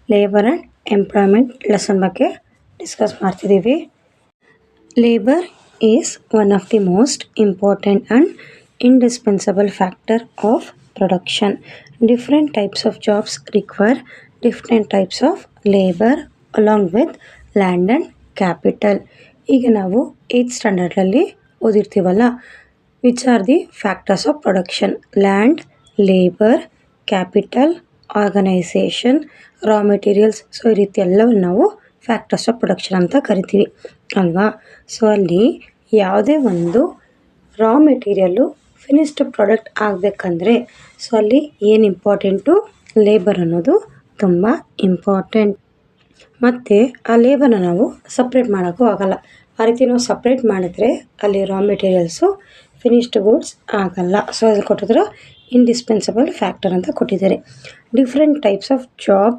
Labour and employment lesson ಬಗ್ಗೆ discuss ಮಾಡ್ತಿದ್ದೀವಿ. Labour is one of the most important and indispensable factor of production. Different types of jobs require different types of labor along with land and capital. ಈಗ ನಾವು 8th ಸ್ಟ್ಯಾಂಡರ್ಡಲ್ಲಿ ಓದಿರ್ತೀವಲ್ಲ, which are the factors of production? Land, labour, capital, organisation, raw materials. So ಈ ರೀತಿ ಎಲ್ಲವನ್ನು ನಾವು factors of production ಅಂತ ಕರಿತೀವಿ ಅಲ್ವಾ. ಸೊ ಅಲ್ಲಿ ಯಾವುದೇ ಒಂದು ರಾ ಮೆಟೀರಿಯಲ್ಲು ಫಿನಿಶ್ಡ್ ಪ್ರಾಡಕ್ಟ್ ಆಗಬೇಕಂದ್ರೆ ಸೊ ಅಲ್ಲಿ ಏನು ಇಂಪಾರ್ಟೆಂಟು? ಲೇಬರ್ ಅನ್ನೋದು ತುಂಬ ಇಂಪಾರ್ಟೆಂಟ್. ಮತ್ತು ಆ ಲೇಬರ್ನ ನಾವು ಸಪ್ರೇಟ್ ಮಾಡೋಕ್ಕೂ ಆಗೋಲ್ಲ. ಆ ರೀತಿ ನಾವು ಸಪ್ರೇಟ್ ಮಾಡಿದ್ರೆ ಅಲ್ಲಿ ರಾ ಮೆಟೀರಿಯಲ್ಸು ಫಿನಿಶ್ಡ್ ಗೂಡ್ಸ್ ಆಗಲ್ಲ. ಸೊ ಅದು ಕೊಟ್ಟಿದ್ರು ಇಂಡಿಸ್ಪೆನ್ಸಿಬಲ್ ಫ್ಯಾಕ್ಟರ್ ಅಂತ ಕೊಟ್ಟಿದ್ದಾರೆ. Different types of job